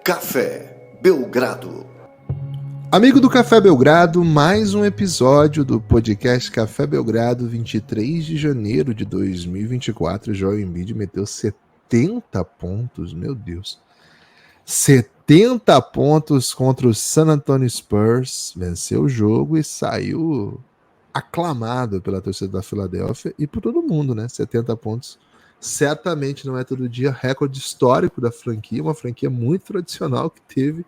Café Belgrado. Amigo do Café Belgrado, mais um episódio do podcast Café Belgrado, 23 de janeiro de 2024. Joel Embiid meteu 70 pontos, meu Deus. 70 pontos contra o San Antonio Spurs, venceu o jogo e saiu aclamado pela torcida da Filadélfia e por todo mundo, né? 70 pontos. Certamente não é todo dia, recorde histórico da franquia, uma franquia muito tradicional que teve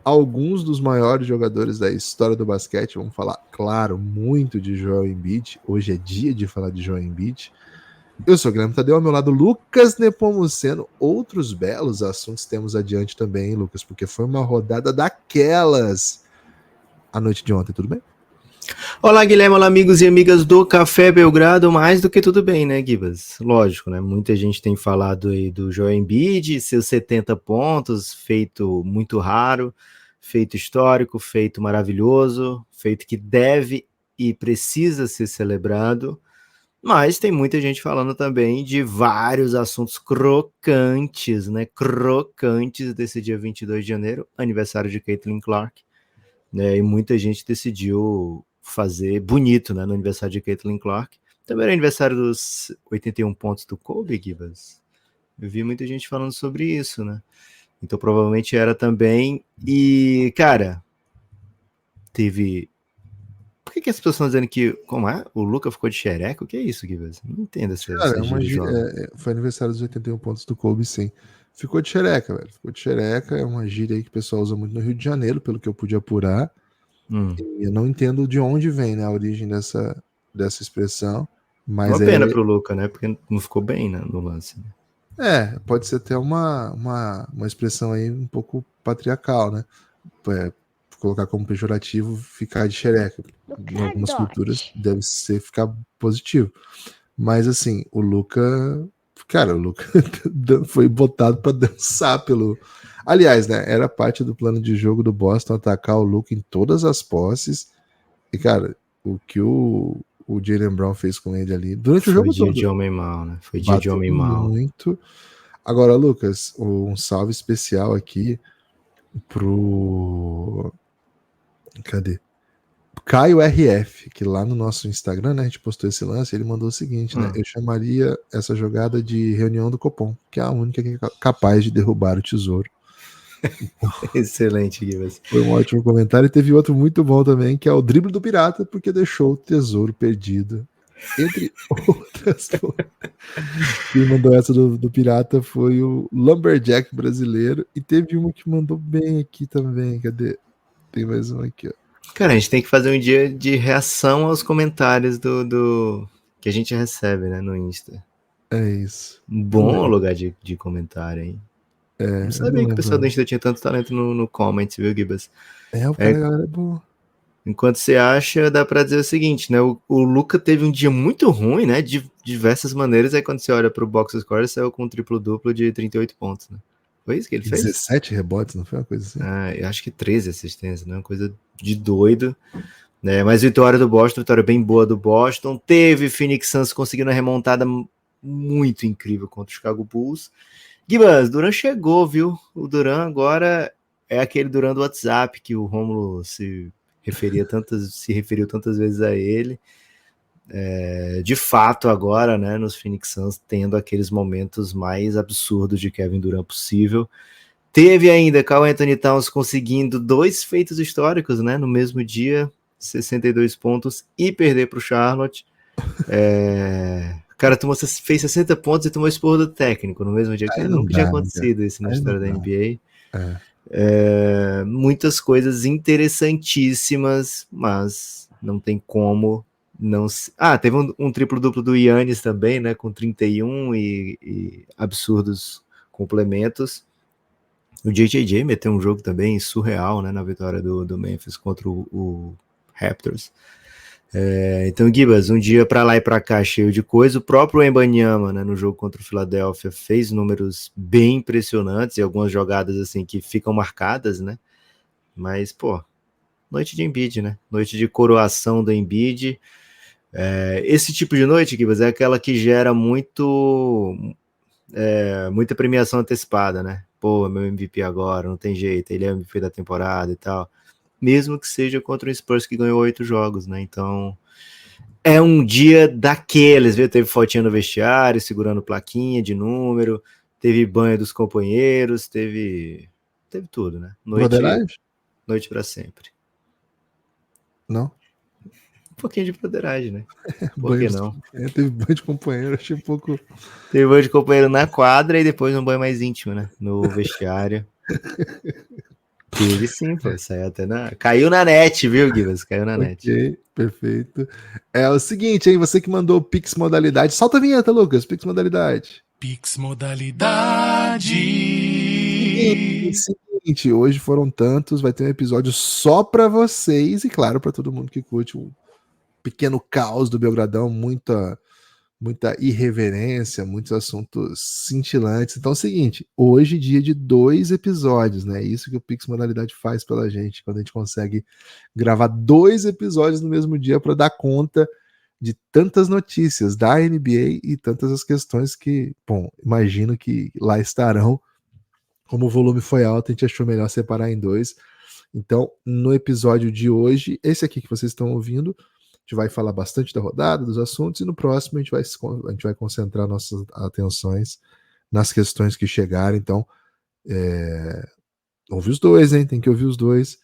alguns dos maiores jogadores da história do basquete. Vamos falar, claro, muito de Joel Embiid. Hoje é dia de falar de Joel Embiid. Eu sou o Guilherme Tadeu, ao meu lado Lucas Nepomuceno. Outros belos assuntos temos adiante também, Lucas, porque foi uma rodada daquelas a noite de ontem, tudo bem? Olá, Guilherme, olá, amigos e amigas do Café Belgrado. Mais do que tudo bem, né, Gibas? Lógico, né? Muita gente tem falado aí do Joel Embiid, seus 70 pontos, feito muito raro, feito histórico, feito maravilhoso, feito que deve e precisa ser celebrado. Mas tem muita gente falando também de vários assuntos crocantes, né? Crocantes desse dia 22 de janeiro, aniversário de Caitlin Clark, né? E muita gente decidiu fazer bonito, né, no aniversário de Caitlin Clark. Também era aniversário dos 81 pontos do Kobe, Gibas. Eu vi muita gente falando sobre isso, né? Então provavelmente era também. E, cara, teve... Por que as pessoas estão dizendo que... Como é? O Luka ficou de xereca? O que é isso, Gibas? Não entendo essa gíria. Foi aniversário dos 81 pontos do Kobe, sim. Ficou de xereca, velho. Ficou de xereca, é uma gíria aí que o pessoal usa muito no Rio de Janeiro, pelo que eu pude apurar. Eu não entendo de onde vem, né, a origem dessa expressão. Mas uma pena pro Luka, né? Porque não ficou bem, né, no lance. Pode ser até uma expressão aí um pouco patriarcal, né? Colocar como pejorativo ficar de xereca. Em algumas culturas deve ser ficar positivo. Mas assim, o Luka foi botado para dançar pelo... Aliás, né, era parte do plano de jogo do Boston atacar o Luka em todas as posses. E, cara, o que o Jaylen Brown fez com ele ali durante o jogo todo. Foi dia de homem mal, né? Foi dia de homem mal. Muito. Agora, Lucas, um salve especial aqui pro... Cadê? Caio RF, que lá no nosso Instagram, né, a gente postou esse lance, ele mandou o seguinte, né? Eu chamaria essa jogada de reunião do Copom, que é a única que é capaz de derrubar o tesouro. Excelente, Gibas. Foi um ótimo comentário. E teve outro muito bom também, que é o drible do pirata, porque deixou o tesouro perdido. Entre outras coisas. Quem mandou essa do pirata foi o Lumberjack brasileiro. E teve uma que mandou bem aqui também. Cadê? Tem mais uma aqui, ó. Cara, a gente tem que fazer um dia de reação aos comentários do que a gente recebe, né, no Insta. É isso. Um bom lugar de comentário, hein? Não sabia que o pessoal do Insta tinha tanto talento no comment, viu, Gibas? O cara é bom. Enquanto você acha, dá pra dizer o seguinte, né? O Luka teve um dia muito ruim, né? De diversas maneiras. Aí quando você olha pro box score, ele saiu com um triplo-duplo de 38 pontos, né? Foi isso que ele fez? 17 rebotes, não foi uma coisa assim? Eu acho que 13 assistências, né? Uma coisa de doido. Né? Mas vitória do Boston, vitória bem boa do Boston. Teve Phoenix Suns conseguindo uma remontada muito incrível contra o Chicago Bulls. Gibas, Duran chegou, viu? O Duran agora é aquele Duran do WhatsApp que o Rômulo se referiu tantas vezes a ele. De fato, agora, né, nos Phoenix Suns, tendo aqueles momentos mais absurdos de Kevin Durant possível. Teve ainda Karl Anthony Towns conseguindo 2 feitos históricos, né, no mesmo dia, 62 pontos, e perder para o Charlotte. O cara fez 60 pontos e tomou esporro do técnico no mesmo dia. Cara, nunca tinha acontecido isso na história da NBA. Muitas coisas interessantíssimas, mas não tem como não... teve um triplo-duplo do Giannis também, né, com 31 e absurdos complementos. O JJJ meteu um jogo também surreal, né, na vitória do Memphis contra o Raptors. Então, Gibas, um dia para lá e para cá cheio de coisa. O próprio Wembanyama, né, no jogo contra o Philadelphia, fez números bem impressionantes e algumas jogadas assim que ficam marcadas, né? Mas, pô, noite de Embiid, né? Noite de coroação do Embiid. Esse tipo de noite, Gibas, é aquela que gera muita premiação antecipada, né? pô, é meu MVP agora, não tem jeito, ele é o MVP da temporada e tal. Mesmo que seja contra um Spurs que ganhou 8 jogos, né? Então, é um dia daqueles, viu? Teve fotinha no vestiário, segurando plaquinha de número, teve banho dos companheiros, teve tudo, né? Broderagem? Noite pra sempre. Não? Um pouquinho de broderagem, né? Por Banho que não? Teve banho de companheiro, achei um pouco... Teve banho de companheiro na quadra e depois um banho mais íntimo, né? No vestiário. Teve sim, pô. Saiu até na... Caiu na net, viu, Gibas? Caiu na net. Ok, perfeito. É o seguinte, hein? Você que mandou o Pix Modalidade. Solta a vinheta, Lucas. Pix Modalidade. Pix Modalidade. Seguinte, hoje foram tantos. Vai ter um episódio só pra vocês e, claro, pra todo mundo que curte um pequeno caos do Belgradão. Muita irreverência, muitos assuntos cintilantes. Então é o seguinte, hoje dia de 2 episódios, né? Isso que o Pix Modalidade faz pela gente, quando a gente consegue gravar 2 episódios no mesmo dia para dar conta de tantas notícias da NBA e tantas as questões que, bom, imagino que lá estarão. Como o volume foi alto, a gente achou melhor separar em 2. Então, no episódio de hoje, esse aqui que vocês estão ouvindo, a gente vai falar bastante da rodada, dos assuntos, e no próximo a gente vai concentrar nossas atenções nas questões que chegarem. Então, ouve os dois, hein? Tem que ouvir os dois.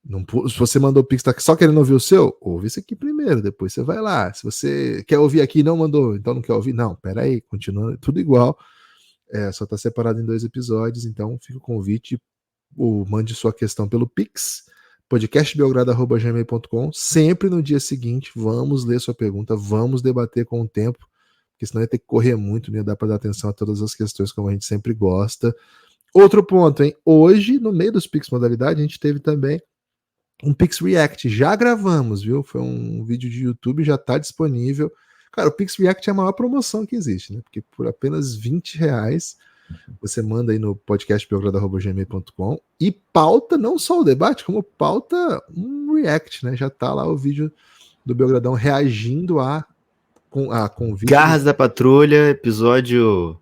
Não, se você mandou o Pix, tá só querendo ouvir o seu, ouve esse aqui primeiro, depois você vai lá. Se você quer ouvir aqui e não mandou, então não quer ouvir, não, peraí, continua tudo igual. Só tá separado em 2 episódios, então fica o convite, mande sua questão pelo Pix, podcastbelgrado@gmail.com. Sempre no dia seguinte, vamos ler sua pergunta, vamos debater com o tempo, porque senão ia ter que correr muito, não ia dar para dar atenção a todas as questões como a gente sempre gosta. Outro ponto, hein? Hoje, no meio dos Pix Modalidade, a gente teve também um Pix React. Já gravamos, viu? Foi um vídeo de YouTube, já tá disponível. Cara, o Pix React é a maior promoção que existe, né? Porque por apenas R$20 você manda aí no podcastbelgrado@gmail.com e pauta não só o debate, como pauta um react, né? Já tá lá o vídeo do Belgradão reagindo com o vídeo. Garras da Patrulha, episódio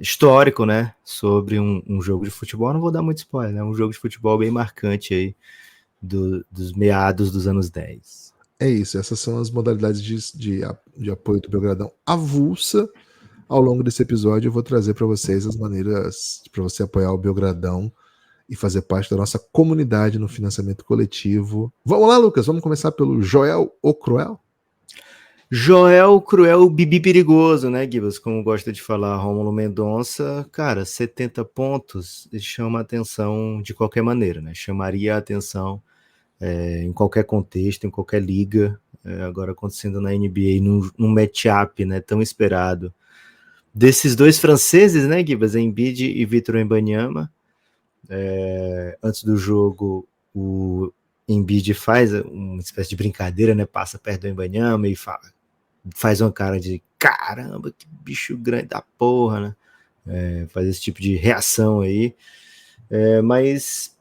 histórico, né? Sobre um jogo de futebol. Não vou dar muito spoiler, né? Um jogo de futebol bem marcante aí dos meados dos anos 10. É isso, essas são as modalidades de apoio do Belgradão avulsa. Ao longo desse episódio eu vou trazer para vocês as maneiras para você apoiar o Belgradão e fazer parte da nossa comunidade no financiamento coletivo. Vamos lá, Lucas, vamos começar pelo Joel o Cruel? Joel Cruel, Bibi Perigoso, né, Gibas? Como gosta de falar Rômulo Mendonça, cara, 70 pontos chama a atenção de qualquer maneira, né? Chamaria a atenção em qualquer contexto, em qualquer liga, agora acontecendo na NBA, num matchup, né, tão esperado. Desses dois franceses, né, Gibas, Embiid e Victor Wembanyama, antes do jogo, o Embiid faz uma espécie de brincadeira, né, passa perto do Wembanyama e faz uma cara de caramba, que bicho grande da porra, né, faz esse tipo de reação aí, mas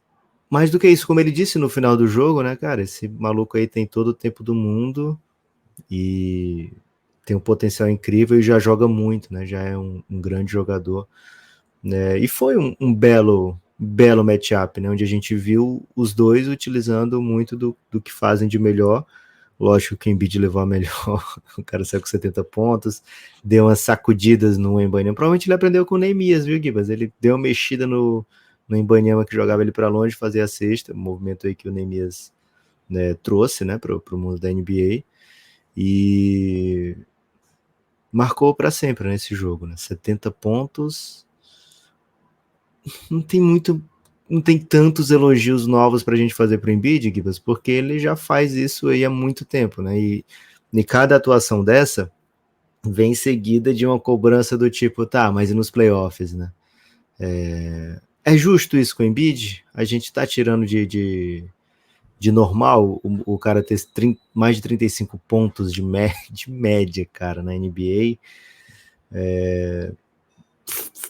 mais do que isso, como ele disse no final do jogo, né, cara, esse maluco aí tem todo o tempo do mundo e tem um potencial incrível e já joga muito, né? Já é um grande jogador, né? E foi um belo matchup, né? Onde a gente viu os dois utilizando muito do que fazem de melhor. Lógico que o Embiid levou a melhor, o cara saiu com 70 pontos, deu umas sacudidas no Wembanyama. Provavelmente ele aprendeu com o Neemias, viu, Gibas? Ele deu uma mexida no Wembanyama, que jogava ele para longe, fazia a cesta, um movimento aí que o Neemias, né, trouxe, né, para o mundo da NBA. E marcou para sempre nesse jogo, né? 70 pontos. Não tem tantos elogios novos pra gente fazer pro Embiid, Gibas, porque ele já faz isso aí há muito tempo, né? E cada atuação dessa vem seguida de uma cobrança do tipo, tá, mas e nos playoffs, né? É justo isso com o Embiid? A gente tá tirando de normal o cara ter mais de 35 pontos de média, cara, na NBA,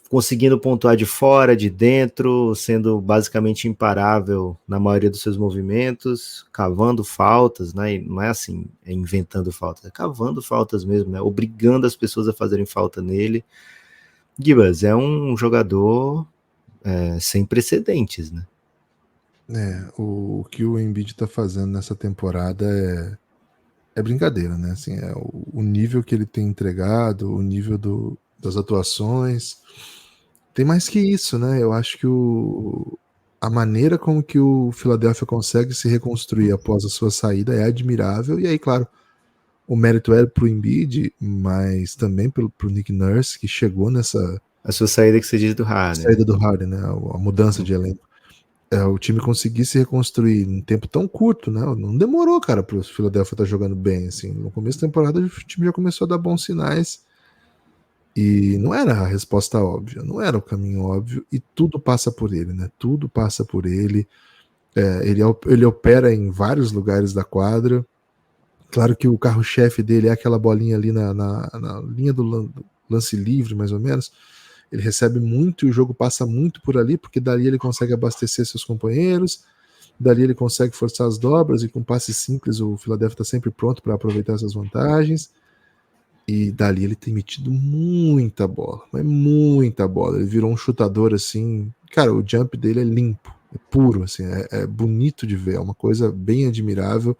conseguindo pontuar de fora, de dentro, sendo basicamente imparável na maioria dos seus movimentos, cavando faltas, né? E não é assim, inventando faltas, é cavando faltas mesmo, né? Obrigando as pessoas a fazerem falta nele. Gibas, é um jogador sem precedentes, né? O que o Embiid tá fazendo nessa temporada é brincadeira, né? Assim, o nível que ele tem entregado, o nível das atuações. Tem mais que isso, né? Eu acho que a maneira como que o Philadelphia consegue se reconstruir após a sua saída é admirável. E aí, claro, o mérito é pro Embiid, mas também pro Nick Nurse, que chegou nessa A sua saída que você diz do Harden, saída né? do Harden, né? A mudança de elenco. O time conseguir se reconstruir em tempo tão curto, né? Não demorou, cara, pro Philadelphia estar jogando bem, assim. No começo da temporada o time já começou a dar bons sinais e não era a resposta óbvia, não era o caminho óbvio e tudo passa por ele, né? Tudo passa por ele. Ele opera em vários lugares da quadra. Claro que o carro-chefe dele é aquela bolinha ali na linha do lance livre, mais ou menos. Ele recebe muito e o jogo passa muito por ali, porque dali ele consegue abastecer seus companheiros, dali ele consegue forçar as dobras e com passes simples o Philadelphia está sempre pronto para aproveitar essas vantagens. E dali ele tem metido muita bola, mas muita bola. Ele virou um chutador assim. Cara, o jump dele é limpo, é puro, assim, é bonito de ver, é uma coisa bem admirável.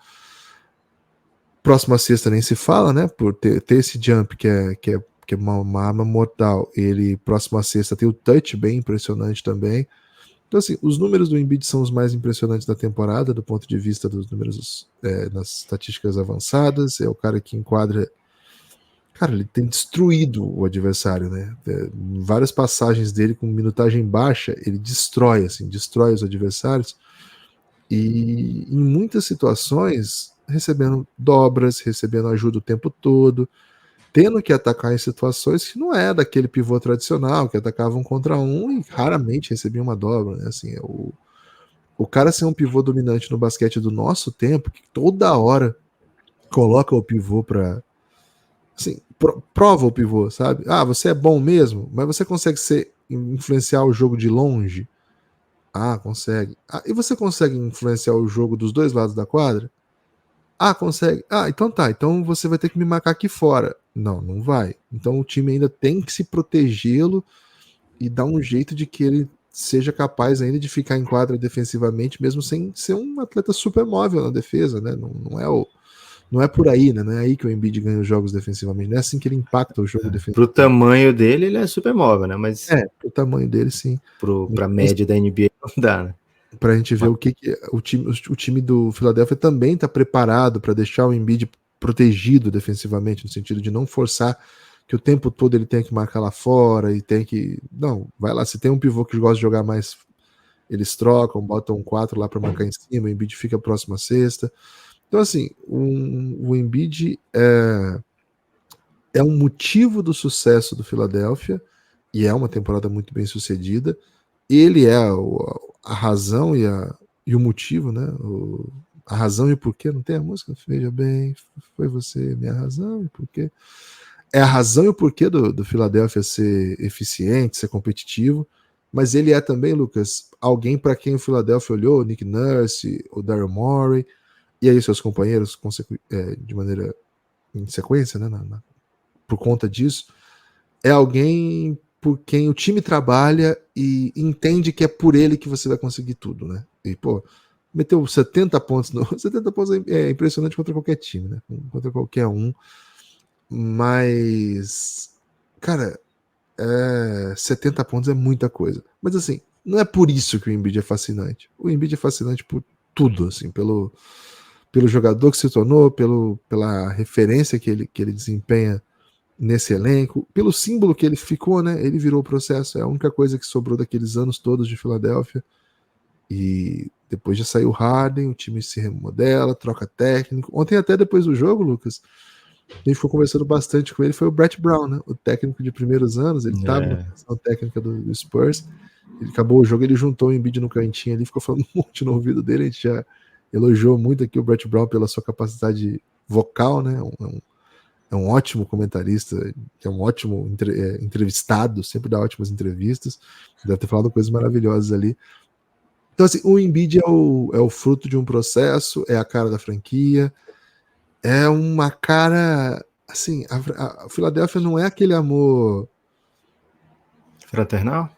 Próxima sexta nem se fala, né? Por ter esse jump que é uma arma mortal. Ele, próxima sexta, tem o touch bem impressionante também. Então, assim, os números do Embiid são os mais impressionantes da temporada, do ponto de vista dos números nas estatísticas avançadas. É o cara que enquadra. Cara, ele tem destruído o adversário, né? Várias passagens dele com minutagem baixa, ele destrói os adversários. E em muitas situações, recebendo dobras, recebendo ajuda o tempo todo, tendo que atacar em situações que não é daquele pivô tradicional, que atacava um contra um e raramente recebia uma dobra, né? Assim, o cara ser um pivô dominante no basquete do nosso tempo, que toda hora coloca o pivô para assim, prova o pivô, sabe? Ah, você é bom mesmo, mas você consegue influenciar o jogo de longe? Ah, consegue. Ah, e você consegue influenciar o jogo dos dois lados da quadra? Ah, consegue. Ah, então tá. Então você vai ter que me marcar aqui fora. Não, não vai. Então o time ainda tem que se protegê-lo e dar um jeito de que ele seja capaz ainda de ficar em quadra defensivamente, mesmo sem ser um atleta super móvel na defesa, né? Não é por aí, né? Não é aí que o Embiid ganha os jogos defensivamente. Não é assim que ele impacta o jogo defensivo. Pro tamanho dele, ele é super móvel, né? Mas pro tamanho dele, sim. Pra média da NBA não dá, né? Pra gente ver o que o time do Philadelphia também tá preparado para deixar o Embiid protegido defensivamente, no sentido de não forçar que o tempo todo ele tem que marcar lá fora e tem que... Não, vai lá, se tem um pivô que gosta de jogar mais, eles trocam, botam um 4 lá para marcar em cima, o Embiid fica próximo à cesta. Então, assim, o Embiid é um motivo do sucesso do Philadelphia e é uma temporada muito bem sucedida. Ele é a razão e o motivo, né? A razão e o porquê, não tem a música? Veja bem, foi você minha razão e porquê. É a razão e o porquê do Philadelphia ser eficiente, ser competitivo, mas ele é também, Lucas, alguém para quem o Philadelphia olhou, o Nick Nurse, o Daryl Morey, e aí seus companheiros de maneira em sequência, né? Por conta disso, é alguém por quem o time trabalha e entende que é por ele que você vai conseguir tudo, né? E, pô, meteu 70 pontos. 70 pontos é impressionante contra qualquer time, né? Contra qualquer um. Mas, cara, 70 pontos é muita coisa. Mas, assim, não é por isso que o Embiid é fascinante. O Embiid é fascinante por tudo, assim, pelo jogador que se tornou, pela referência que ele desempenha nesse elenco, pelo símbolo que ele ficou, né? Ele virou o processo, é a única coisa que sobrou daqueles anos todos de Filadélfia. E depois já saiu o Harden, o time se remodela, troca técnico. Ontem, até depois do jogo, Lucas, a gente ficou conversando bastante com ele, foi o Brett Brown, né? O técnico de primeiros anos, ele estava na posição técnica do Spurs. Ele acabou o jogo, ele juntou o Embiid no cantinho ali, ficou falando um monte no ouvido dele. A gente já elogiou muito aqui o Brett Brown pela sua capacidade vocal, né? É um ótimo comentarista, é um ótimo entrevistado, sempre dá ótimas entrevistas, deve ter falado coisas maravilhosas ali. Então, assim, o Embiid é o fruto de um processo, é a cara da franquia, é uma cara, assim, a Philadelphia não é aquele amor Fraternal?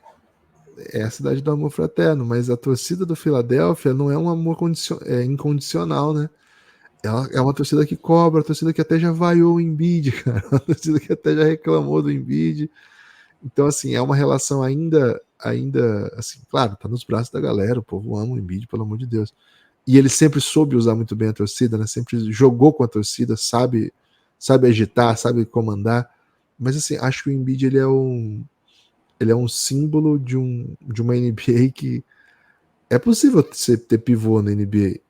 É a cidade do amor fraterno, mas a torcida do Philadelphia não é um amor incondicional, né? É uma torcida que cobra, a torcida que até já vaiou o Embiid, cara, uma torcida que até já reclamou do Embiid. Então, assim, é uma relação ainda, assim, claro, tá nos braços da galera, o povo ama o Embiid, pelo amor de Deus. E ele sempre soube usar muito bem a torcida, né? Sempre jogou com a torcida, sabe agitar, sabe comandar. Mas, assim, acho que o Embiid, ele é um símbolo de uma NBA que é possível você ter pivô na NBA.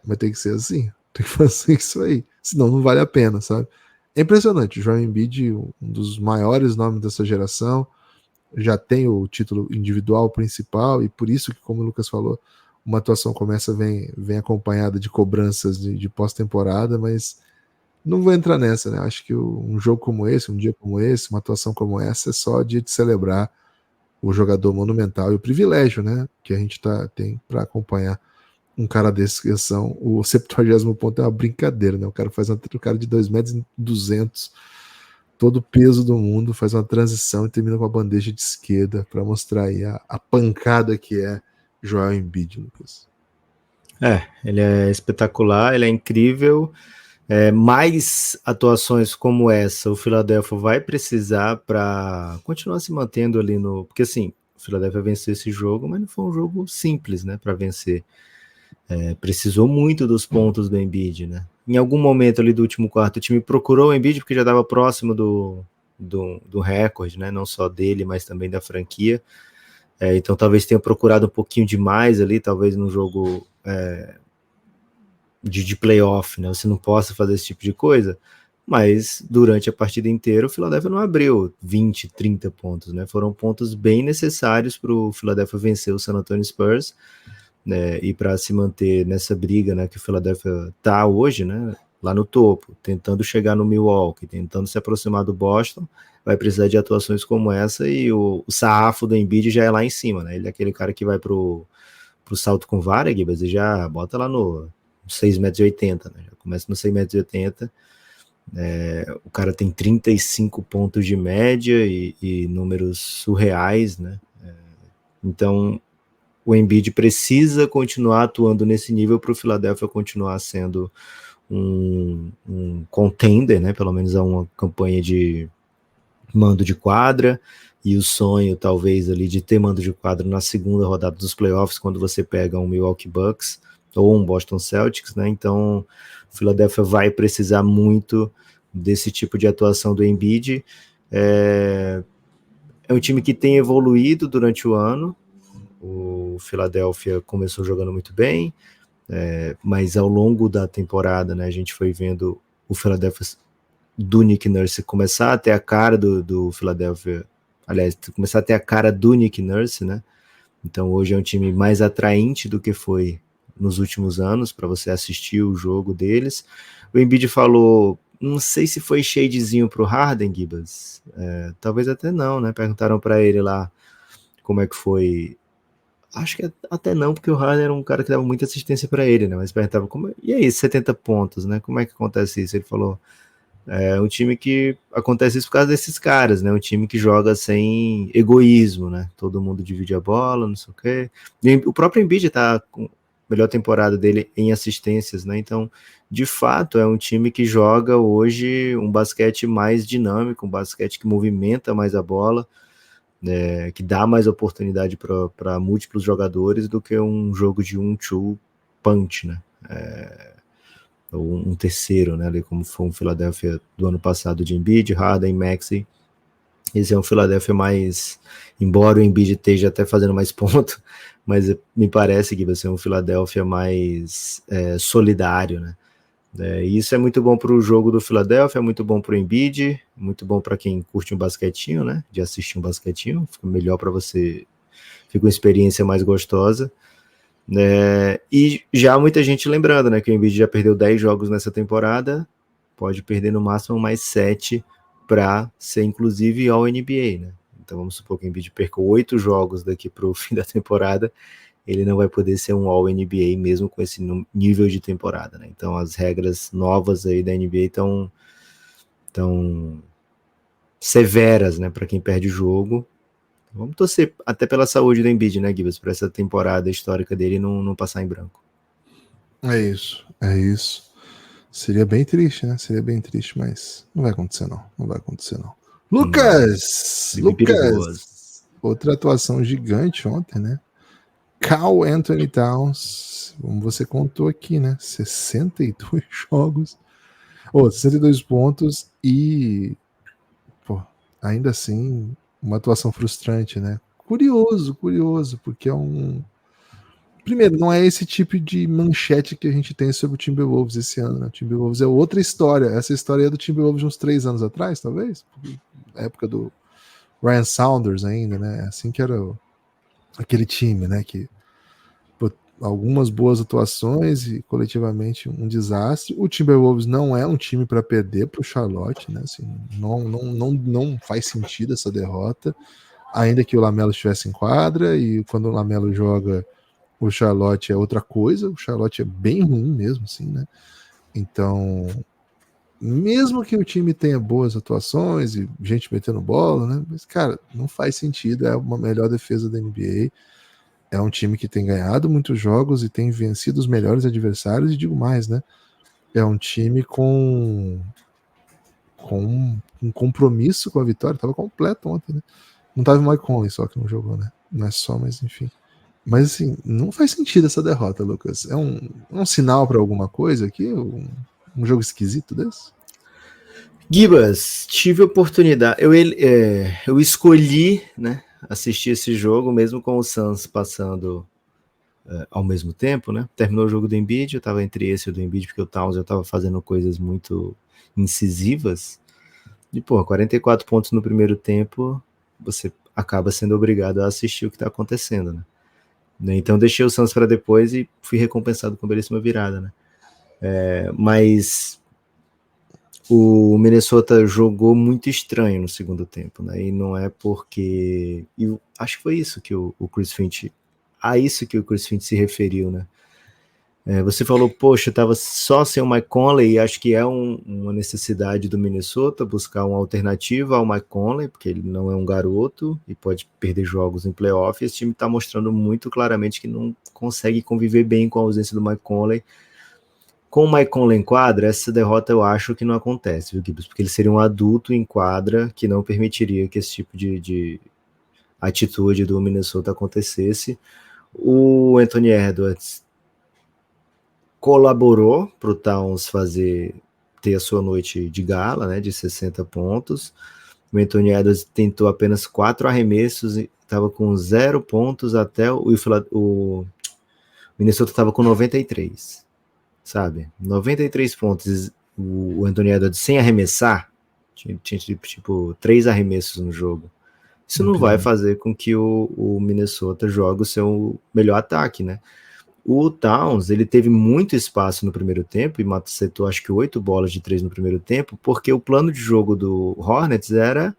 Mas tem que ser assim. Tem que fazer isso aí. Senão não vale a pena, sabe? É impressionante. O Joel Embiid, um dos maiores nomes dessa geração, já tem o título individual principal, e por isso que, como o Lucas falou, uma atuação como essa vem acompanhada de cobranças de pós-temporada, mas não vou entrar nessa, né? Acho que um jogo como esse, um dia como esse, uma atuação como essa, é só dia de celebrar o jogador monumental e o privilégio, né, que a gente tem para acompanhar um cara desse, que são o 70º ponto é uma brincadeira, né? O cara de 2,2 metros, todo o peso do mundo, faz uma transição e termina com a bandeja de esquerda para mostrar aí a pancada que é Joel Embiid, Lucas. Ele é espetacular, ele é incrível. Mais atuações como essa o Philadelphia vai precisar para continuar se mantendo ali no... Porque assim, o Philadelphia venceu esse jogo, mas não foi um jogo simples, né, para vencer. Precisou muito dos pontos do Embiid, né? Em algum momento ali do último quarto, o time procurou o Embiid porque já estava próximo do recorde, né? Não só dele, mas também da franquia. Então talvez tenha procurado um pouquinho demais ali, talvez num jogo de playoff, né? Você não possa fazer esse tipo de coisa, mas durante a partida inteira o Philadelphia não abriu 20, 30 pontos, né? Foram pontos bem necessários para o Philadelphia vencer o San Antonio Spurs, né? E para se manter nessa briga, né, que o Philadelphia está hoje, né? Lá no topo, tentando chegar no Milwaukee, tentando se aproximar do Boston, vai precisar de atuações como essa, e o sarrafo do Embiid já é lá em cima, né? Ele é aquele cara que vai pro salto com vara, Gibas, e já bota lá no 6,80 m, né? Já começa no 6,80 m. O cara tem 35 pontos de média e números surreais, né? Então o Embiid precisa continuar atuando nesse nível para o Philadelphia continuar sendo um contender, né? Pelo menos a uma campanha de mando de quadra, e o sonho talvez ali de ter mando de quadra na segunda rodada dos playoffs, quando você pega um Milwaukee Bucks ou um Boston Celtics, né? Então o Philadelphia vai precisar muito desse tipo de atuação do Embiid. É um time que tem evoluído durante o ano. O Philadelphia começou jogando muito bem, mas ao longo da temporada, né, a gente foi vendo o Philadelphia do Nick Nurse começar a ter a cara do Philadelphia, aliás, começar a ter a cara do Nick Nurse, né? Então hoje é um time mais atraente do que foi nos últimos anos para você assistir o jogo deles. O Embiid falou, não sei se foi shadezinho pro Harden, Gibas, talvez até não, né? Perguntaram para ele lá como é que foi. Acho que até não, porque o Harden era um cara que dava muita assistência para ele, né? Mas perguntava, e aí, 70 pontos, né? Como é que acontece isso? Ele falou, um time que acontece isso por causa desses caras, né? Um time que joga sem egoísmo, né? Todo mundo divide a bola, não sei o quê. E o próprio Embiid tá com a melhor temporada dele em assistências, né? Então, de fato, é um time que joga hoje um basquete mais dinâmico, um basquete que movimenta mais a bola, que dá mais oportunidade para múltiplos jogadores do que um jogo de 1-2 punch, né? Ou um terceiro, né? Ali como foi um Philadelphia do ano passado de Embiid, Harden, Maxey. Esse é um Philadelphia mais, embora o Embiid esteja até fazendo mais ponto, mas me parece que vai ser um Philadelphia mais solidário, né? E isso é muito bom para o jogo do Philadelphia, é muito bom para o Embiid, muito bom para quem curte um basquetinho, né? De assistir um basquetinho, fica melhor para você, fica uma experiência mais gostosa. E já muita gente lembrando, né, que o Embiid já perdeu 10 jogos nessa temporada, pode perder no máximo mais 7 para ser inclusive All-NBA, né? Então vamos supor que o Embiid perca 8 jogos daqui para o fim da temporada, ele não vai poder ser um All-NBA mesmo com esse nível de temporada, né? Então as regras novas aí da NBA estão severas, né, para quem perde o jogo. Vamos torcer até pela saúde do Embiid, né, Gibas? Para essa temporada histórica dele não passar em branco. É isso, é isso. Seria bem triste, né? Seria bem triste, mas não vai acontecer, não. Não vai acontecer, não. Lucas! Bem perigoso. Outra atuação gigante ontem, né? Karl Anthony Towns, como você contou aqui, né? 62 jogos, 62 pontos e, pô, ainda assim, uma atuação frustrante, né? Curioso, porque é um. Primeiro, não é esse tipo de manchete que a gente tem sobre o Timberwolves esse ano, né? O Timberwolves é outra história. Essa história é do Timberwolves de uns 3 anos atrás, talvez? Na época do Ryan Saunders ainda, né? Assim que era aquele time, né? Que algumas boas atuações e coletivamente um desastre. O Timberwolves não é um time para perder para o Charlotte, né? Assim, não faz sentido essa derrota, ainda que o Lamelo estivesse em quadra, e quando o Lamelo joga, o Charlotte é outra coisa. O Charlotte é bem ruim mesmo, assim, né? Então, mesmo que o time tenha boas atuações e gente metendo bola, né? Mas, cara, não faz sentido. É uma melhor defesa da NBA. É um time que tem ganhado muitos jogos e tem vencido os melhores adversários, e digo mais, né? É um time com um compromisso com a vitória. Tava completo ontem, né? Não tava o Mike Conley só que não jogou, né? Não é só, mas enfim. Mas assim, não faz sentido essa derrota, Lucas. É um sinal para alguma coisa aqui? Um jogo esquisito desse? Gibas, tive oportunidade. Eu escolhi, né, assistir esse jogo, mesmo com o Suns passando ao mesmo tempo, né? Terminou o jogo do Embiid, eu estava entre esse e o do Embiid, porque o Towns já estava fazendo coisas muito incisivas. E, 44 pontos no primeiro tempo, você acaba sendo obrigado a assistir o que está acontecendo, né? Então deixei o Suns para depois e fui recompensado com a belíssima virada, né? Mas o Minnesota jogou muito estranho no segundo tempo, né? E não é porque... acho que foi isso que o Chris Finch... A isso que o Chris Finch se referiu, né? Você falou, poxa, tava só sem o Mike Conley, e acho que é uma necessidade do Minnesota buscar uma alternativa ao Mike Conley, porque ele não é um garoto e pode perder jogos em playoff, e esse time está mostrando muito claramente que não consegue conviver bem com a ausência do Mike Conley. Com o Mike Conley em quadra, essa derrota eu acho que não acontece, viu, Gibbs? Porque ele seria um adulto em quadra que não permitiria que esse tipo de atitude do Minnesota acontecesse. O Anthony Edwards colaborou para o Towns ter a sua noite de gala, né, de 60 pontos. O Anthony Edwards tentou apenas 4 arremessos e estava com 0 pontos até o Minnesota estava com 93, sabe? 93 pontos. O Anthony Edwards sem arremessar, tinha tipo 3 arremessos no jogo. Isso não vai fazer com que o Minnesota jogue o seu melhor ataque, né? O Towns, ele teve muito espaço no primeiro tempo e macetou acho que 8 bolas de 3 no primeiro tempo, porque o plano de jogo do Hornets era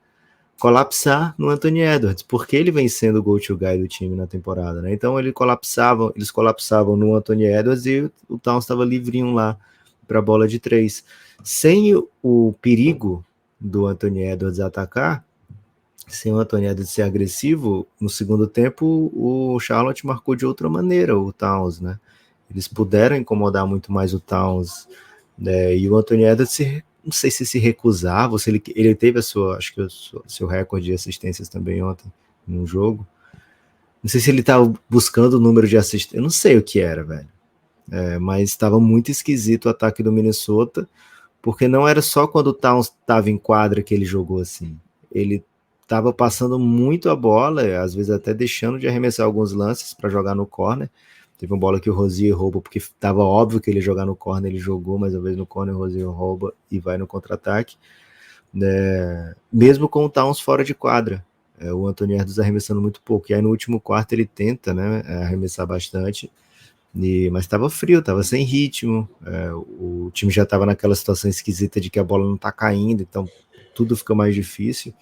colapsar no Anthony Edwards, porque ele vem sendo o go-to-guy do time na temporada, né? Então eles colapsavam no Anthony Edwards e o Towns estava livrinho lá para a bola de 3. Sem o perigo do Anthony Edwards atacar, sem o Anthony Edwards ser agressivo, no segundo tempo o Charlotte marcou de outra maneira o Towns, né? Eles puderam incomodar muito mais o Towns, né? E o Anthony Edwards, não sei se recusava, ou se ele teve acho que o seu recorde de assistências também ontem, num jogo. Não sei se ele estava buscando o número de assistências, eu não sei o que era, velho. Mas estava muito esquisito o ataque do Minnesota, porque não era só quando o Towns estava em quadra que ele jogou assim. Ele estava passando muito a bola, às vezes até deixando de arremessar alguns lances para jogar no corner. Teve uma bola que o Rozier rouba, porque estava óbvio que ele ia jogar no corner, ele jogou, mas às vezes no corner o Rozier rouba e vai no contra-ataque. Mesmo com o Towns fora de quadra, o Anthony Edwards arremessando muito pouco. E aí no último quarto ele tenta, né, arremessar bastante, mas estava frio, estava sem ritmo. O time já estava naquela situação esquisita de que a bola não está caindo, então tudo fica mais difícil.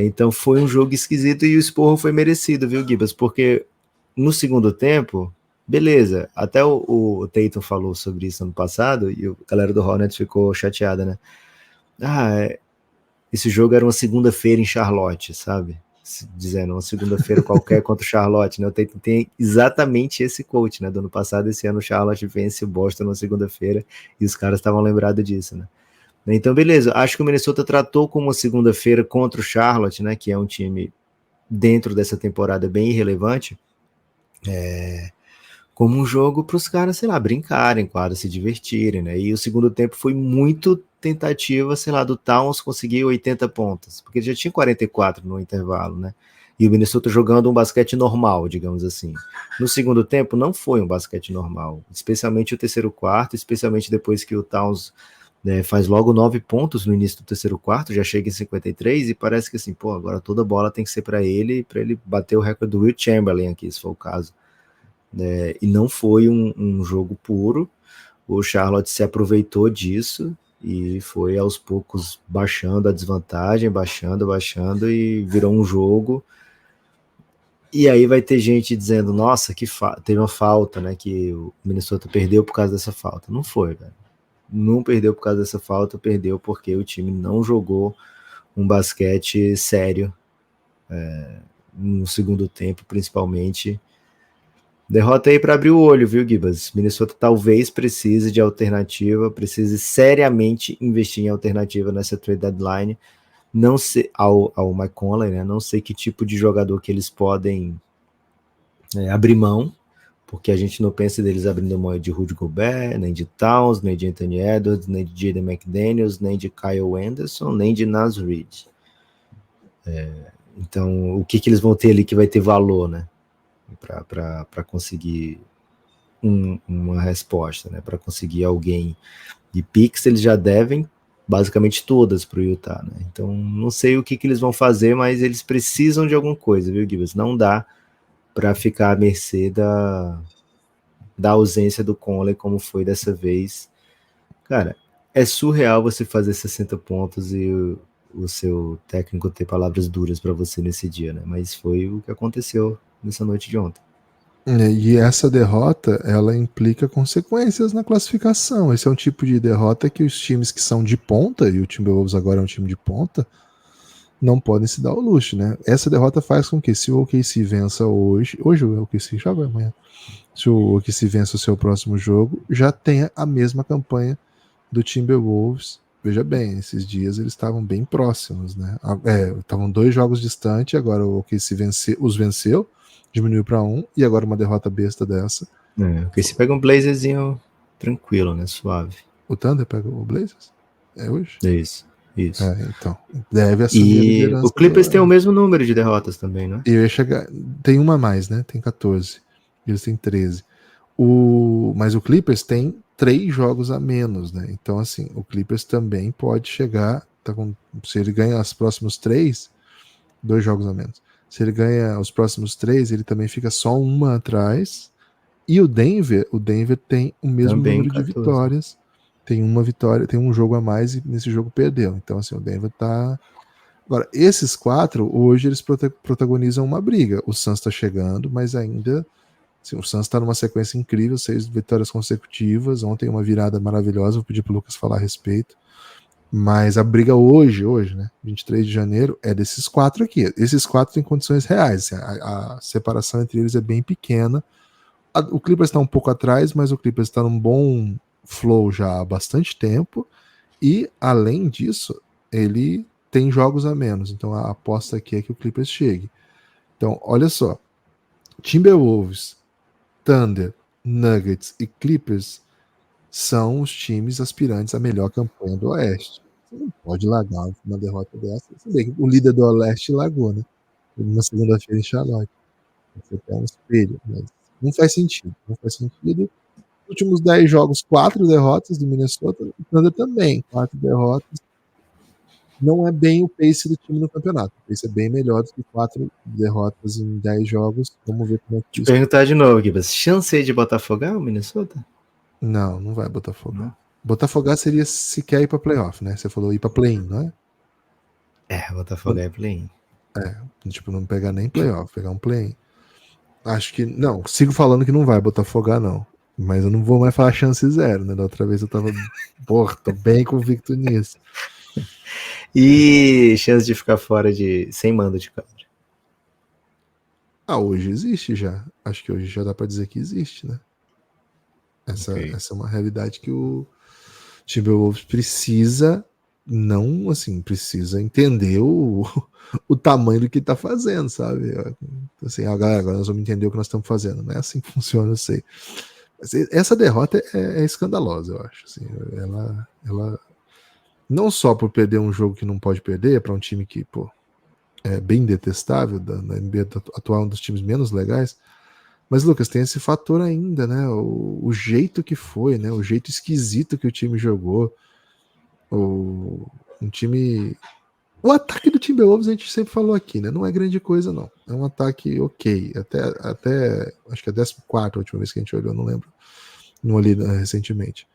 Então foi um jogo esquisito e o esporro foi merecido, viu, Gibas? Porque no segundo tempo, beleza, até o Tatum falou sobre isso ano passado e a galera do Hornets ficou chateada, né? Esse jogo era uma segunda-feira em Charlotte, sabe? dizendo uma segunda-feira qualquer contra o Charlotte, né? Tem exatamente esse quote, né? Do ano passado, esse ano o Charlotte vence o Boston na segunda-feira e os caras estavam lembrados disso, né? Então, beleza, acho que o Minnesota tratou como uma segunda-feira contra o Charlotte, né? Que é um time dentro dessa temporada bem irrelevante, como um jogo para os caras, sei lá, brincarem, claro, se divertirem, né? E o segundo tempo foi muito tentativa, sei lá, do Towns conseguir 80 pontos, porque ele já tinha 44 no intervalo, né? E o Minnesota jogando um basquete normal, digamos assim. No segundo tempo não foi um basquete normal, especialmente o terceiro quarto, especialmente depois que o Towns, né, faz logo 9 pontos no início do terceiro quarto, já chega em 53 e parece que assim, pô, agora toda bola tem que ser para ele bater o recorde do Will Chamberlain aqui, se for o caso. E não foi um jogo puro. O Charlotte se aproveitou disso e foi aos poucos baixando a desvantagem, baixando e virou um jogo. E aí vai ter gente dizendo, nossa, que teve uma falta, né, que o Minnesota perdeu por causa dessa falta. Não foi, velho. Não perdeu por causa dessa falta, perdeu porque o time não jogou um basquete sério no segundo tempo, principalmente. Derrota aí para abrir o olho, viu, Gibas? Minnesota talvez precise de alternativa, precise seriamente investir em alternativa nessa trade deadline. Não sei ao Mike Conley, né? Não sei que tipo de jogador que eles podem abrir mão, porque a gente não pensa deles abrindo mão de Rudy Gobert, nem de Towns, nem de Anthony Edwards, nem de Jaden McDaniels, nem de Kyle Anderson, nem de Naz Reid. Então, o que eles vão ter ali que vai ter valor, né? Para conseguir uma resposta, né? Para conseguir alguém de picks, eles já devem basicamente todas para o Utah, né? Então não sei o que eles vão fazer, mas eles precisam de alguma coisa, viu, Gibbs? Não dá para ficar à mercê da ausência do Conley como foi dessa vez. Cara, é surreal você fazer 60 pontos e o seu técnico ter palavras duras para você nesse dia, né? Mas foi o que aconteceu nessa noite de ontem. E essa derrota, ela implica consequências na classificação. Esse é um tipo de derrota que os times que são de ponta, e o Timberwolves agora é um time de ponta, não podem se dar ao luxo, né? Essa derrota faz com que, se o OKC vença hoje o OKC joga amanhã, se o OKC vença o seu próximo jogo, já tenha a mesma campanha do Timberwolves. Veja bem, esses dias eles estavam bem próximos, né? Estavam 2 jogos distantes, agora o OKC os venceu, diminuiu para 1, e agora uma derrota besta dessa. O OKC pega um Blazerzinho tranquilo, né? Suave. O Thunder pega o Blazers? É hoje? Isso. Então, deve assumir a liderança. O Clippers tem o mesmo número de derrotas também, né? Eu ia chegar. Tem uma a mais, né? Tem 14. Eles têm 13. Mas o Clippers tem 3 jogos a menos, né? Então, assim, o Clippers também pode chegar. Se ele ganha os próximos 3, 2 jogos a menos. Se ele ganha os próximos 3, ele também fica só uma atrás. E o Denver tem o mesmo também número 14. De vitórias. Tem uma vitória, tem um jogo a mais e nesse jogo perdeu. Então, assim, o Denver tá. Agora, esses 4, hoje eles protagonizam uma briga. O Suns tá chegando, mas ainda. Assim, o Suns tá numa sequência incrível, 6 vitórias consecutivas. Ontem uma virada maravilhosa, vou pedir pro Lucas falar a respeito. Mas a briga hoje, né? 23 de janeiro, é desses 4 aqui. Esses 4 têm condições reais. Assim, a separação entre eles é bem pequena. O Clippers está um pouco atrás, mas o Clippers está num bom flow já há bastante tempo, e além disso ele tem jogos a menos, então a aposta aqui é que o Clippers chegue. Então olha só, Timberwolves, Thunder, Nuggets e Clippers são os times aspirantes à melhor campanha do Oeste. Você não pode largar uma derrota dessa. Você vê que o líder do Oeste largou, né? Na segunda-feira em Charlotte. Você tem um espelho, mas não faz sentido. Nos últimos 10 jogos, 4 derrotas do Minnesota, o Thunder também, 4 derrotas. Não é bem o pace do time no campeonato. O pace é bem melhor do que 4 derrotas em 10 jogos. Vamos ver como é que isso. Perguntar de novo, Gibas. Chance aí de botafogar o Minnesota? Não vai botafogar. Botafogar seria se quer ir pra playoff, né? Você falou ir pra play-in, não é? Botafogar é play-in. Tipo, não pegar nem playoff, pegar um play-in. Acho que. Não, sigo falando que não vai botafogar, não. Mas eu não vou mais falar chance 0, né? Da outra vez eu tava. Tô bem convicto nisso. E chance de ficar fora sem mando de quadra? Hoje existe já. Acho que hoje já dá para dizer que existe, né? Essa é uma realidade que o Timberwolves precisa, não assim, precisa entender o tamanho do que tá fazendo, sabe? Assim, agora nós vamos entender o que nós estamos fazendo. Não é assim que funciona, eu sei. Mas essa derrota é escandalosa, eu acho. Assim, ela não só por perder um jogo que não pode perder, para um time que, pô, é bem detestável, na NBA atual, um dos times menos legais. Mas, Lucas, tem esse fator ainda, né? O jeito que foi, né? O jeito esquisito que o time jogou. Um time. O ataque do Timberwolves a gente sempre falou aqui, né? Não é grande coisa, não. É um ataque ok. Até acho que é a 14ª a última vez que a gente olhou, não lembro. Não olhei recentemente.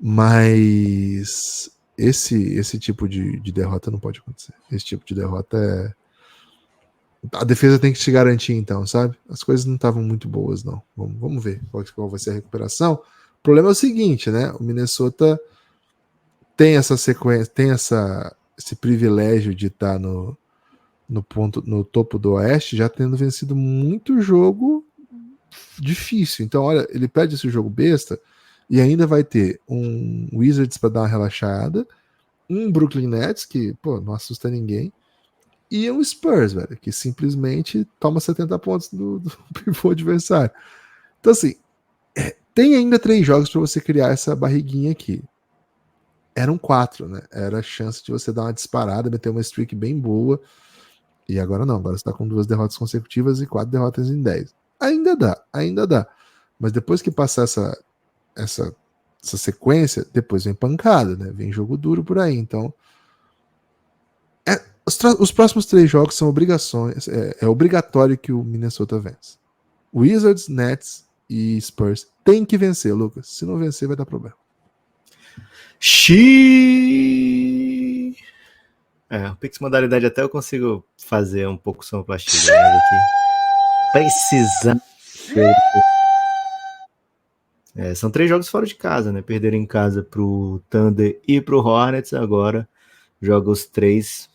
Mas esse tipo de derrota não pode acontecer. Esse tipo de derrota a defesa tem que se garantir, então, sabe? As coisas não estavam muito boas, não. Vamos ver qual vai ser a recuperação. O problema é o seguinte, né? O Minnesota tem essa sequência, tem esse privilégio de estar no topo do Oeste, já tendo vencido muito jogo difícil. Então, olha, ele perde esse jogo besta e ainda vai ter um Wizards para dar uma relaxada, um Brooklyn Nets que, pô, não assusta ninguém, e um Spurs, velho, que simplesmente toma 70 pontos do pivô adversário. Então, assim, tem ainda 3 jogos para você criar essa barriguinha aqui. Eram 4, né? Era a chance de você dar uma disparada, meter uma streak bem boa. E agora não, agora você tá com 2 derrotas consecutivas e 4 derrotas em 10. Ainda dá. Mas depois que passar essa sequência, depois vem pancada, né? Vem jogo duro por aí. Então, os próximos 3 jogos são obrigações. É obrigatório que o Minnesota vença. Wizards, Nets e Spurs tem que vencer, Lucas. Se não vencer, vai dar problema. O Pix Modalidade até eu consigo fazer um pouco sonoplastia, mas aqui precisa. São 3 jogos fora de casa, né? Perderam em casa pro Thunder e pro Hornets. Agora joga os 3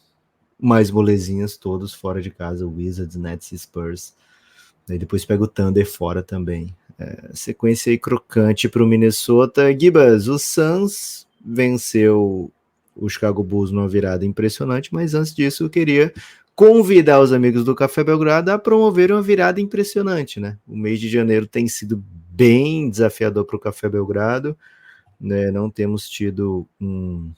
mais molezinhas todos fora de casa, Wizards, Nets e Spurs. Aí depois pega o Thunder fora também. Sequência aí crocante pro Minnesota. Gibas, o Suns venceu o Chicago Bulls numa virada impressionante, mas antes disso eu queria convidar os amigos do Café Belgrado a promover uma virada impressionante, né? O mês de janeiro tem sido bem desafiador para o Café Belgrado, né? Não temos tido um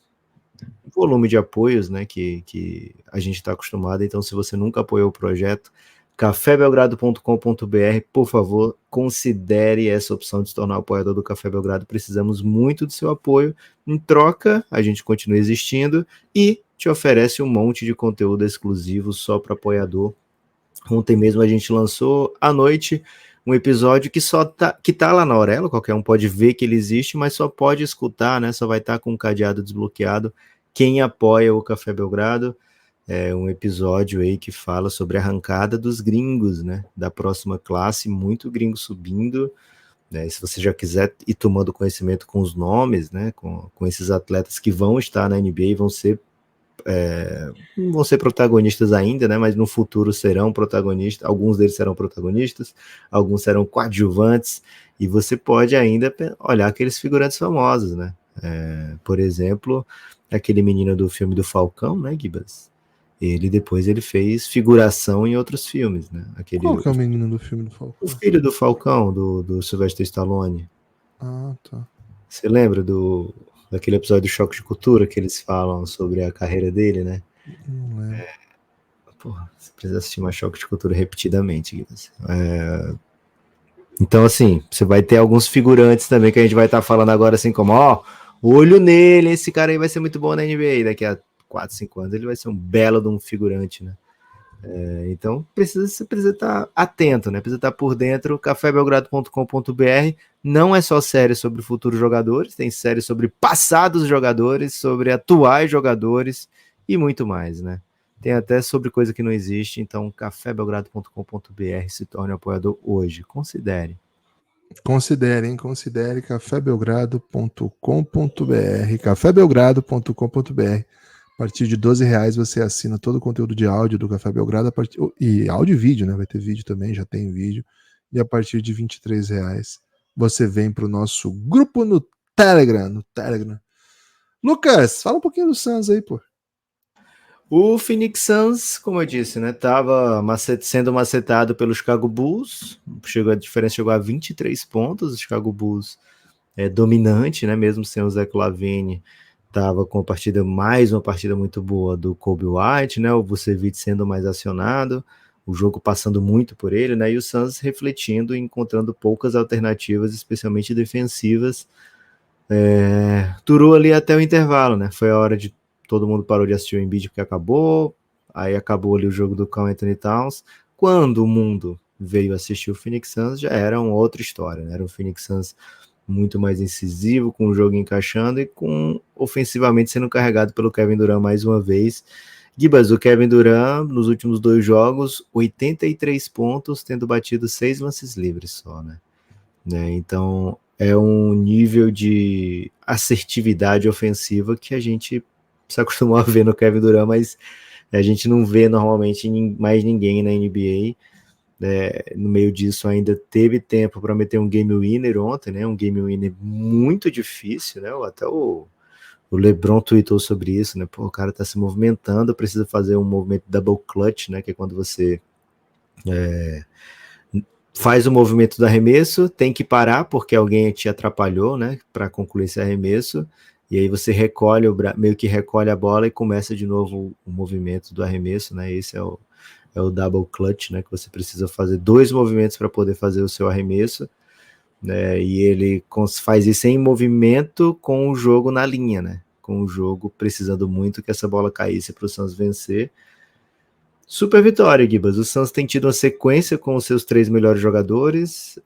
volume de apoios, né, que a gente está acostumado. Então, se você nunca apoiou o projeto, cafébelgrado.com.br, por favor, considere essa opção de se tornar apoiador do Café Belgrado. Precisamos muito do seu apoio. Em troca, a gente continua existindo e te oferece um monte de conteúdo exclusivo só para apoiador. Ontem mesmo a gente lançou à noite um episódio que tá lá na Aurelo, qualquer um pode ver que ele existe, mas só pode escutar, né? Só vai estar com o cadeado desbloqueado quem apoia o Café Belgrado. É um episódio aí que fala sobre a arrancada dos gringos, né? Da próxima classe, muito gringo subindo, né? Se você já quiser ir tomando conhecimento com os nomes, né? Com esses atletas que vão estar na NBA e não vão ser protagonistas ainda, né? Mas no futuro serão protagonistas. Alguns deles serão protagonistas, alguns serão coadjuvantes, e você pode ainda olhar aqueles figurantes famosos, né? Por exemplo, aquele menino do filme do Falcão, né, Gibas? Depois ele fez figuração em outros filmes, né? Qual que é o menino do filme do Falcão? O filho do Falcão, do Sylvester Stallone. Ah, tá. Você lembra daquele episódio do Choque de Cultura que eles falam sobre a carreira dele, né? Não lembro. Porra, você precisa assistir mais Choque de Cultura repetidamente, Gibas. Então, assim, você vai ter alguns figurantes também que a gente vai estar falando agora, assim como, olho nele, esse cara aí vai ser muito bom na NBA. Daqui a 4, 5 anos ele vai ser um belo de um figurante, né? Então você precisa estar atento, né? Precisa estar por dentro. cafébelgrado.com.br. Não é só série sobre futuros jogadores, tem série sobre passados jogadores, sobre atuais jogadores e muito mais, né? Tem até sobre coisa que não existe. Então cafébelgrado.com.br, se torne apoiador hoje. Considere cafébelgrado.com.br, cafébelgrado.com.br, partir de R$ 12 você assina todo o conteúdo de áudio do Café Belgrado, e áudio e vídeo, né? Vai ter vídeo também, já tem vídeo. E a partir de R$ 23 você vem para o nosso grupo no Telegram. Lucas, fala um pouquinho do Suns aí, pô. O Phoenix Suns, como eu disse, né, tava sendo macetado pelo Chicago Bulls, a diferença chegou a 23 pontos, o Chicago Bulls é dominante, né, mesmo sem o Zach LaVine, tava com mais uma partida muito boa do Kobe White, né, o Vucevic sendo mais acionado, o jogo passando muito por ele, né, e o Suns refletindo e encontrando poucas alternativas, especialmente defensivas, durou ali até o intervalo, né, foi a hora de todo mundo parou de assistir o Embiid porque acabou, aí acabou ali o jogo do Karl Anthony Towns. Quando o mundo veio assistir o Phoenix Suns, já era uma outra história, né? Era um Phoenix Suns muito mais incisivo, com o jogo encaixando e com ofensivamente sendo carregado pelo Kevin Durant mais uma vez. Gibas, o Kevin Durant, nos últimos 2 jogos, 83 pontos, tendo batido 6 lances livres só, né? Então, é um nível de assertividade ofensiva que a gente se acostumou a ver no Kevin Durant, mas a gente não vê normalmente mais ninguém na NBA. No meio disso ainda teve tempo para meter um game winner ontem, né? Um game winner muito difícil, né? Até o LeBron tweetou sobre isso, né? Pô, o cara tá se movimentando, precisa fazer um movimento double clutch, né? Que é quando você faz o movimento do arremesso, tem que parar porque alguém te atrapalhou, né? Para concluir esse arremesso. E aí você meio que recolhe a bola e começa de novo o movimento do arremesso, né? Esse é o double clutch, né? Que você precisa fazer 2 movimentos para poder fazer o seu arremesso, né? E ele faz isso em movimento com o jogo na linha, né? Com o jogo precisando muito que essa bola caísse para o Suns vencer. Super vitória, Gibas. O Suns tem tido uma sequência com os seus 3 melhores jogadores.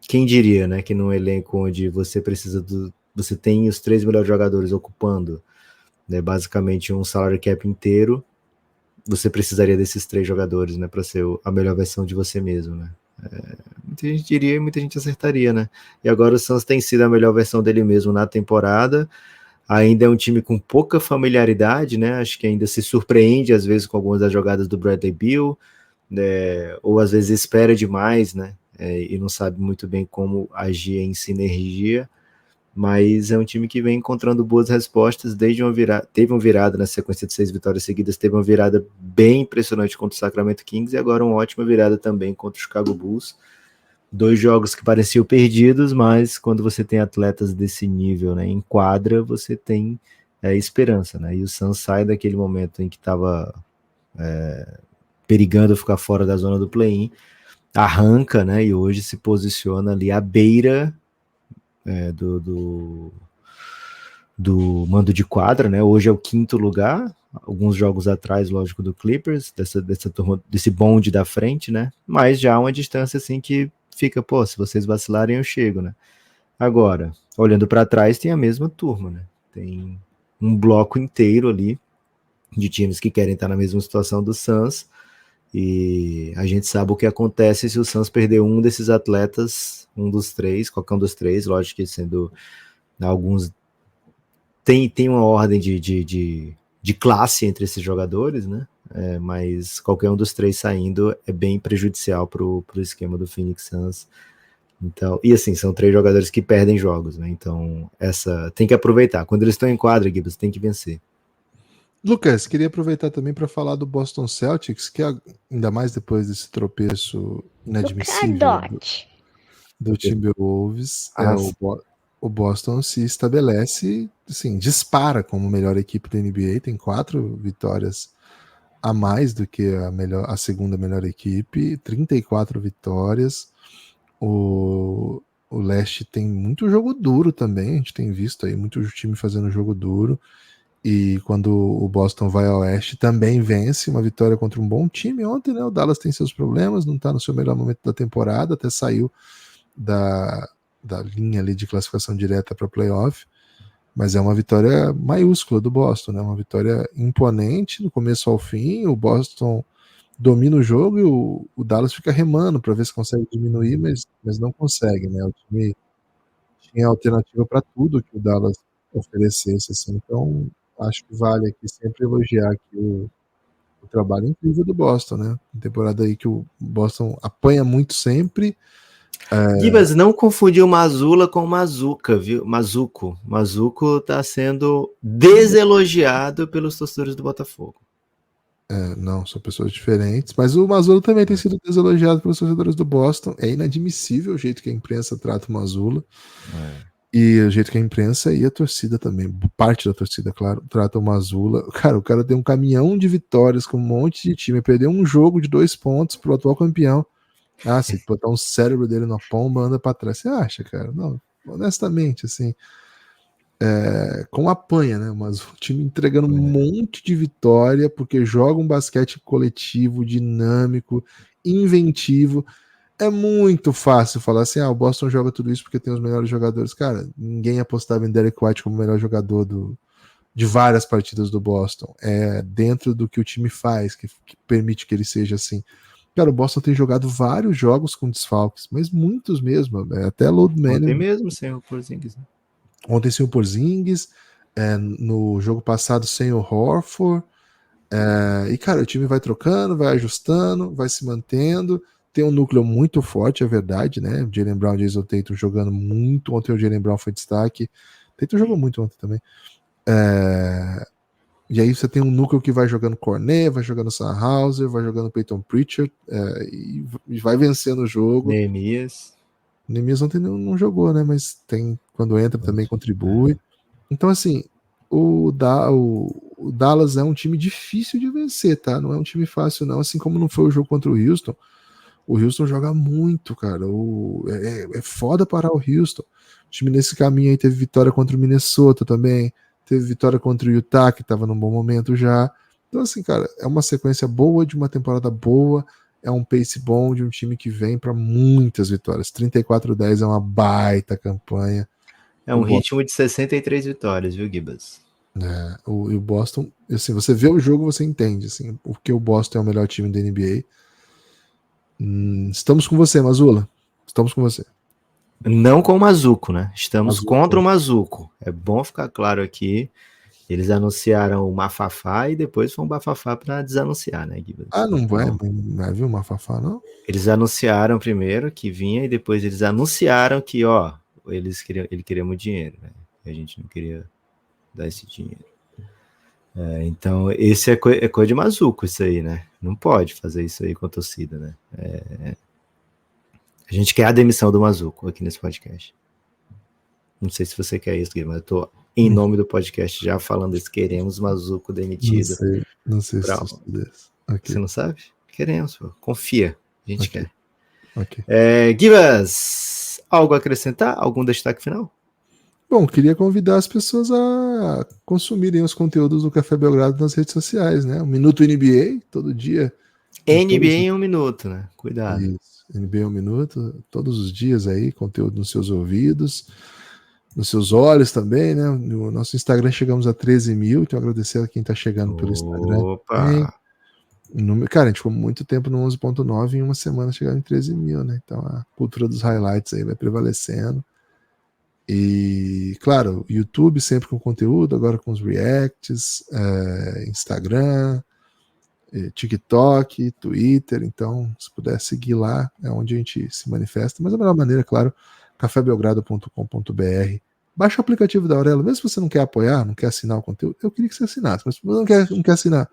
Quem diria, né? Que num elenco onde você tem os 3 melhores jogadores ocupando, né, basicamente um salary cap inteiro, você precisaria desses 3 jogadores, né, para ser a melhor versão de você mesmo, né? Muita gente diria e muita gente acertaria, né? E agora o Suns tem sido a melhor versão dele mesmo na temporada. Ainda é um time com pouca familiaridade, né? Acho que ainda se surpreende às vezes com algumas das jogadas do Bradley Beal, né? Ou às vezes espera demais, né? E não sabe muito bem como agir em sinergia. Mas é um time que vem encontrando boas respostas desde teve uma virada na sequência de 6 vitórias seguidas, teve uma virada bem impressionante contra o Sacramento Kings e agora uma ótima virada também contra o Chicago Bulls. 2 jogos que pareciam perdidos, mas quando você tem atletas desse nível, né, em quadra, você tem esperança, né? E o Suns sai daquele momento em que estava perigando ficar fora da zona do play-in, arranca, né? E hoje se posiciona ali à beira do mando de quadra, né? Hoje é o 5º lugar, alguns jogos atrás, lógico, do Clippers, desse bonde da frente, né? Mas já há uma distância assim que fica, pô, se vocês vacilarem eu chego, né? Agora, olhando para trás, tem a mesma turma, né? Tem um bloco inteiro ali de times que querem estar na mesma situação do Suns, e a gente sabe o que acontece se o Suns perder um desses atletas, qualquer um dos 3, lógico que sendo alguns tem uma ordem de classe entre esses jogadores, né? Mas qualquer um dos 3 saindo é bem prejudicial pro esquema do Phoenix Suns. Então, e assim, são 3 jogadores que perdem jogos, né? Então, tem que aproveitar. Quando eles estão em quadra, Gibbs, tem que vencer. Lucas, queria aproveitar também para falar do Boston Celtics, que ainda mais depois desse tropeço inadmissível do Timberwolves, o Boston se estabelece, assim, dispara como melhor equipe da NBA, tem 4 vitórias a mais do que a segunda melhor equipe, 34 vitórias. O leste tem muito jogo duro também, a gente tem visto aí muito time fazendo jogo duro. E quando o Boston vai ao oeste, também vence uma vitória contra um bom time ontem, né? O Dallas tem seus problemas, não está no seu melhor momento da temporada, até saiu da linha ali de classificação direta para playoff, mas é uma vitória maiúscula do Boston, né? Uma vitória imponente do começo ao fim. O Boston domina o jogo e o Dallas fica remando para ver se consegue diminuir, mas não consegue, né? O time tinha alternativa para tudo que o Dallas oferecesse, assim. Então acho que vale aqui sempre elogiar aqui o trabalho incrível do Boston, né? Uma temporada aí que o Boston apanha muito sempre. Gibas, não confundiu Mazzulla com Mazuca, viu? Mazuco. Mazuco tá sendo deselogiado pelos torcedores do Botafogo. Não, são pessoas diferentes, mas o Mazzulla também tem sido deselogiado pelos torcedores do Boston. É inadmissível o jeito que a imprensa trata o Mazzulla. E o jeito que a imprensa e a torcida também, parte da torcida, claro, trata o Mazzulla. Cara, o cara tem um caminhão de vitórias com um monte de time, perdeu um jogo de 2 pontos pro atual campeão. Se botar um cérebro dele na pomba, anda pra trás. Você acha, cara? Não, honestamente, assim, com apanha, né? Mas o time entregando um monte de vitória, porque joga um basquete coletivo, dinâmico, inventivo. É muito fácil falar assim, o Boston joga tudo isso porque tem os melhores jogadores. Cara, ninguém apostava em Derek White como o melhor jogador de várias partidas do Boston. É dentro do que o time faz, que permite que ele seja assim. Cara, o Boston tem jogado vários jogos com desfalques, mas muitos mesmo. Até load management. Ontem mesmo sem o Porzingis. Né? Ontem sem o Porzingis. No jogo passado sem o Horford. E, cara, o time vai trocando, vai ajustando, vai se mantendo. Tem um núcleo muito forte, é verdade, né? Jaylen Brown e Jason Tatum jogando muito. Ontem o Jaylen Brown foi destaque. Tatum jogou muito ontem também. E aí você tem um núcleo que vai jogando Cornet, vai jogando Sam Hauser, vai jogando Peyton Pritchard e vai vencendo o jogo. Neemias ontem não jogou, né? Mas tem, quando entra também contribui. Então, assim, o Dallas é um time difícil de vencer, tá? Não é um time fácil, não. Assim como não foi o jogo contra o Houston. O Houston joga muito, cara. É foda parar o Houston. O time nesse caminho aí teve vitória contra o Minnesota também. Teve vitória contra o Utah, que estava num bom momento já. Então, assim, cara, é uma sequência boa de uma temporada boa. É um pace bom de um time que vem para muitas vitórias. 34-10 é uma baita campanha. É um ritmo de 63 vitórias, viu, Gibas? O Boston, assim, você vê o jogo, você entende, assim, porque o Boston é o melhor time da NBA. Estamos com você, Mazzulla. Estamos com você. Não com o Mazuco, né? Estamos contra o Mazuco. É bom ficar claro aqui. Eles anunciaram o Mafafá e depois foi um bafafá para desanunciar, né, Gibas? Não vai vir o Mafafá, não? Eles anunciaram primeiro que vinha e depois eles anunciaram que, ele queria muito dinheiro, né? E a gente não queria dar esse dinheiro. Então, esse é coisa de Mazuco, isso aí, né? Não pode fazer isso aí com a torcida, né? A gente quer a demissão do Mazuco aqui nesse podcast. Não sei se você quer isso, mas eu tô em nome do podcast já falando isso. Queremos Mazuco demitido. Não sei se isso okay. Você não sabe? Queremos, pô. Confia. A gente quer. Okay. Gibas, algo a acrescentar? Algum destaque final? Bom, queria convidar as pessoas a consumirem os conteúdos do Café Belgrado nas redes sociais, né? 1 Minuto NBA, todo dia. NBA em 1 minuto, né? Cuidado. Isso. NBA 1 minuto, todos os dias aí, conteúdo nos seus ouvidos, nos seus olhos também, né? No nosso Instagram chegamos a 13 mil, então agradecer a quem tá chegando pelo Instagram. Opa! Cara, a gente ficou muito tempo no 11.9 e em uma semana chegaram em 13 mil, né? Então a cultura dos highlights aí vai prevalecendo. E, claro, YouTube sempre com conteúdo, agora com os reacts, Instagram, TikTok, Twitter. Então, se puder seguir lá, é onde a gente se manifesta. Mas a melhor maneira, claro, cafébelgrado.com.br. Baixa o aplicativo da Aurelo, mesmo se você não quer apoiar, não quer assinar o conteúdo, eu queria que você assinasse, mas se você não quer assinar,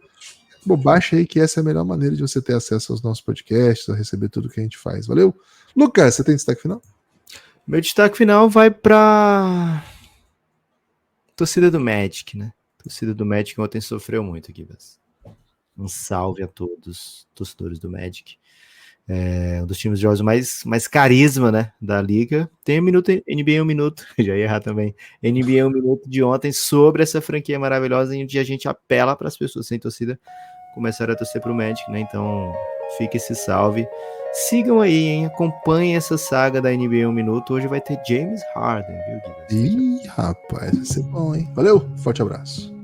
baixa aí que essa é a melhor maneira de você ter acesso aos nossos podcasts, a receber tudo que a gente faz. Valeu? Lucas, você tem destaque final? Meu destaque final vai para torcida do Magic, né? Torcida do Magic ontem sofreu muito aqui, um salve a todos torcedores do Magic. Um dos times de jogos mais carisma, né, da liga. Tem NBA 1 minuto, já ia errar também. NBA 1 minuto de ontem sobre essa franquia maravilhosa, em onde a gente apela para as pessoas sem torcida começarem a torcer para o Magic, né? Então, fica esse salve. Sigam aí, hein? Acompanhem essa saga da NBA 1 minuto. Hoje vai ter James Harden, viu, Guilherme? Ih, rapaz, vai ser bom, hein? Valeu, forte abraço.